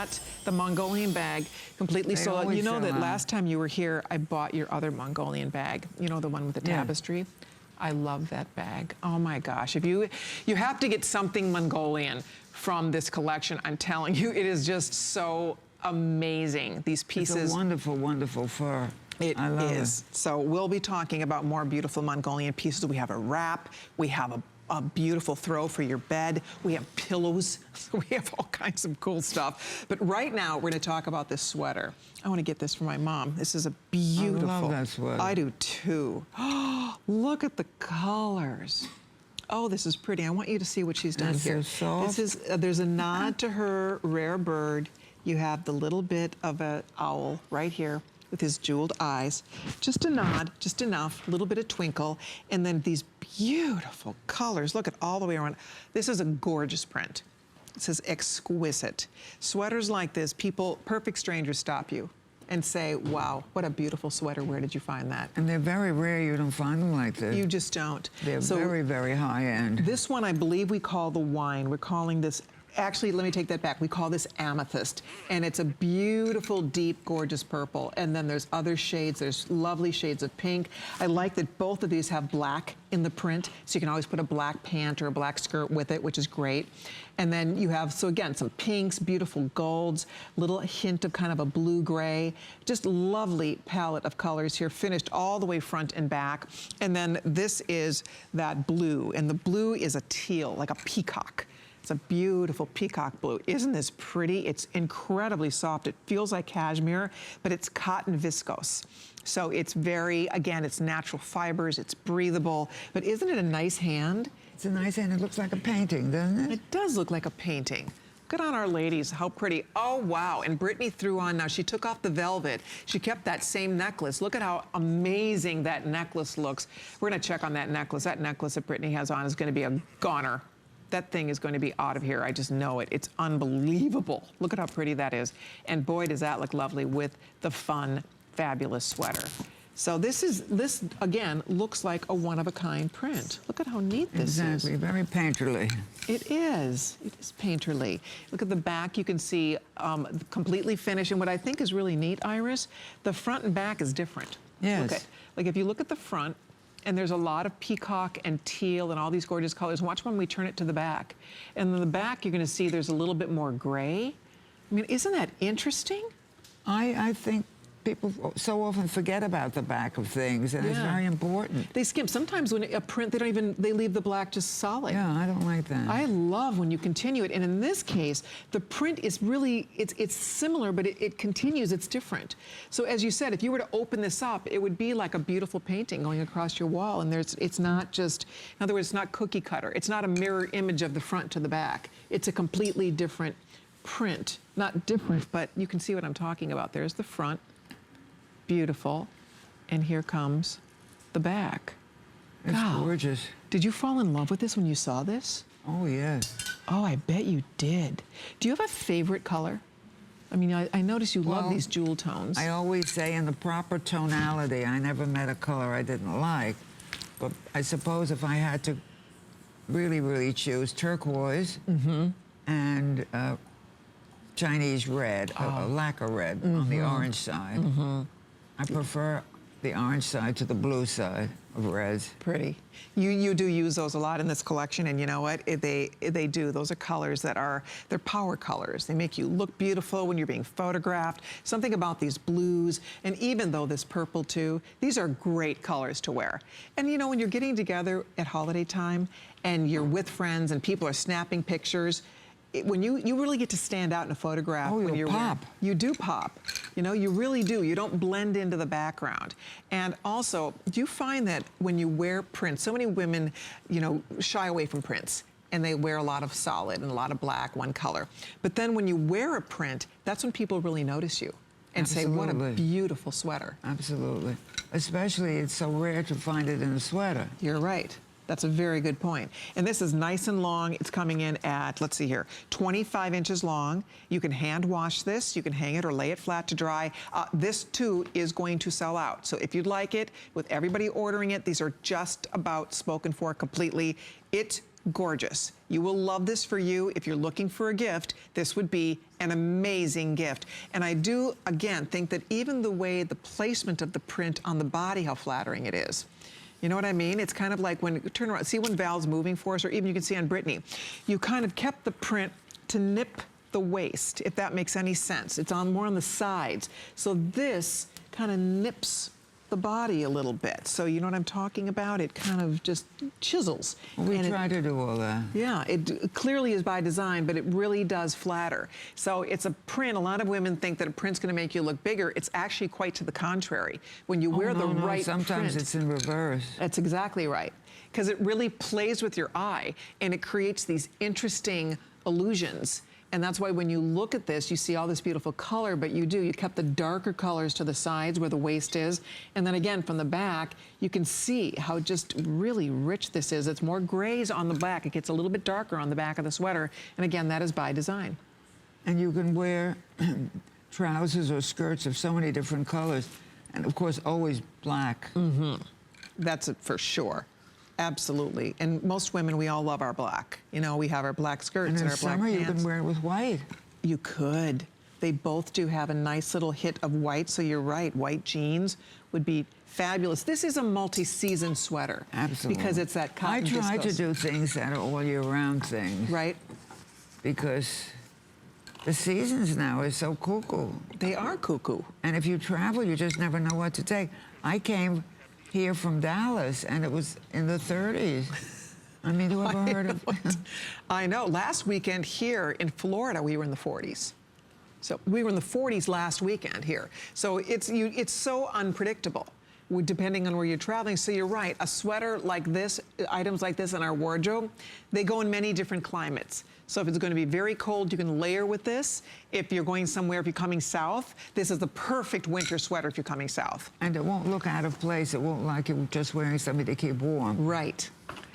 that, the Mongolian bag, completely sold out. You know that last time you were here, I bought your other Mongolian bag. You know, the one with the tapestry? I love that bag. Oh my gosh. If you have to get something Mongolian from this collection, I'm telling you, it is just so amazing. These pieces. It's a wonderful, wonderful fur. It is. So we'll be talking about more beautiful Mongolian pieces. We have a wrap. We have a beautiful throw for your bed. We have pillows. We have all kinds of cool stuff. But right now, we're going to talk about this sweater. I want to get this for my mom. This is a beautiful. I love that sweater. I do too. Look at the colors. Oh, this is pretty. I want you to see what she's done here. So soft. This is, there's a nod to her rare bird. You have the little bit of an owl right here with his jeweled eyes. Just a nod, just enough, a little bit of twinkle, and then these beautiful colors. Look at all the way around. This is a gorgeous print. It says exquisite. Sweaters like this, people, perfect strangers stop you and say, wow, what a beautiful sweater. Where did you find that? And they're very rare. You don't find them like this. You just don't. They're very, very high end. This one, I believe we call the wine. We're calling this, actually, let me take that back. We call this amethyst. And it's a beautiful, deep, gorgeous purple. And then there's other shades. There's lovely shades of pink. I like that both of these have black in the print. So you can always put a black pant or a black skirt with it, which is great. And then you have, so again, some pinks, beautiful golds, little hint of kind of a blue-gray. Just lovely palette of colors here, finished all the way front and back. And then this is that blue. And the blue is a teal, like a peacock. It's a beautiful peacock blue. Isn't this pretty? It's incredibly soft. It feels like cashmere, but it's cotton viscose. So it's very, again, it's natural fibers, it's breathable, but isn't it a nice hand? It's a nice hand. It looks like a painting, doesn't it? It does look like a painting. Good on our ladies, how pretty. Oh, wow, and Brittany threw on, now she took off the velvet. She kept that same necklace. Look at how amazing that necklace looks. We're gonna check on that necklace. That necklace that Brittany has on is gonna be a goner. That thing is going to be out of here. I just know it. It's unbelievable. Look at how pretty that is. And boy, does that look lovely with the fun, fabulous sweater. So this again, looks like a one-of-a-kind print. Look at how neat this is. Exactly, very painterly. It is painterly. Look at the back, you can see completely finished. And what I think is really neat, Iris, the front and back is different. Yes. Like if you look at the front, and there's a lot of peacock and teal and all these gorgeous colors. Watch when we turn it to the back. And in the back, you're gonna see there's a little bit more gray. I mean, isn't that interesting? I think people so often forget about the back of things, and it's very important. They skim. Sometimes when a print, they don't even, they leave the black just solid. Yeah, I don't like that. I love when you continue it. And in this case, the print is really, it's similar, but it continues, it's different. So as you said, if you were to open this up, it would be like a beautiful painting going across your wall. And it's not just, in other words, it's not cookie cutter. It's not a mirror image of the front to the back. It's a completely different print. Not different, but you can see what I'm talking about. There's the front. Beautiful. And here comes the back. It's gorgeous. Did you fall in love with this when you saw this? Oh, yes. Oh, I bet you did. Do you have a favorite color? I mean, I notice you love these jewel tones. I always say in the proper tonality. I never met a color I didn't like. But I suppose if I had to really, really choose, turquoise and Chinese red, a lacquer red on the orange side. I prefer the orange side to the blue side of reds. Pretty. You do use those a lot in this collection, and you know what? They do. Those are colors that they're power colors. They make you look beautiful when you're being photographed. Something about these blues, and even though this purple too, these are great colors to wear. And you know, when you're getting together at holiday time and you're with friends and people are snapping pictures, when you really get to stand out in a photograph when you're pop. You do pop. You know, you really do. You don't blend into the background. And also, do you find that when you wear prints, so many women, you know, shy away from prints, and they wear a lot of solid and a lot of black, one color. But then when you wear a print, that's when people really notice you and say, what a beautiful sweater. Absolutely. Especially, it's so rare to find it in a sweater. You're right. That's a very good point. And this is nice and long. It's coming in at, let's see here, 25 inches long. You can hand wash this. You can hang it or lay it flat to dry. This too is going to sell out. So if you'd like it, with everybody ordering it, these are just about spoken for completely. It gorgeous. You will love this for you. If you're looking for a gift, this would be an amazing gift. And I do, again, think that even the way the placement of the print on the body, how flattering it is. You know what I mean? It's kind of like when, turn around, see when Val's moving for us, or even you can see on Brittany, you kind of kept the print to nip the waist, if that makes any sense. It's on more on the sides. So this kind of nips the body a little bit. So you know what I'm talking about? It kind of just chisels. We try to do all that. Yeah, it clearly is by design, but it really does flatter. So it's a print. A lot of women think that a print's going to make you look bigger. It's actually quite to the contrary. When you wear the right sometimes print, it's in reverse. That's exactly right. Because it really plays with your eye, and it creates these interesting illusions. And that's why when you look at this, you see all this beautiful color, but you kept the darker colors to the sides where the waist is. And then again, from the back, you can see how just really rich this is. It's more grays on the back. It gets a little bit darker on the back of the sweater. And again, that is by design. And you can wear trousers or skirts of so many different colors. And of course, always black. Mm-hmm. That's it for sure. Absolutely. And most women, we all love our black. You know, we have our black skirts and our black summer, pants. you can wear it with white. You could. They both do have a nice little hit of white, so you're right. White jeans would be fabulous. This is a multi-season sweater. Absolutely. Because it's that cotton I try viscose. to do things that are all year round things. Right. Because the seasons now are so cuckoo. They are cuckoo. And if you travel, you just never know what to take. I came here from Dallas, and it was in the 30s. I mean, who ever heard of it? I know. Last weekend here in Florida, we were in the 40s. So we were in the 40s last weekend here. So it's so unpredictable, depending on where you're traveling. So you're right. A sweater like this, items like this in our wardrobe, they go in many different climates. So if it's going to be very cold, you can layer with this. If you're going somewhere, if you're coming south, this is the perfect winter sweater if you're coming south. And it won't look out of place. It won't like you're just wearing something to keep warm. Right.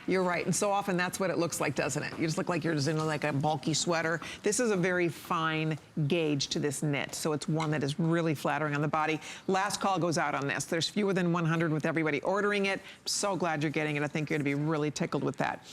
You're right. And so often that's what it looks like, doesn't it? You just look like you're just in like a bulky sweater. This is a very fine gauge to this knit. So it's one that is really flattering on the body. Last call goes out on this. There's fewer than 100 with everybody ordering it. I'm so glad you're getting it. I think you're going to be really tickled with that.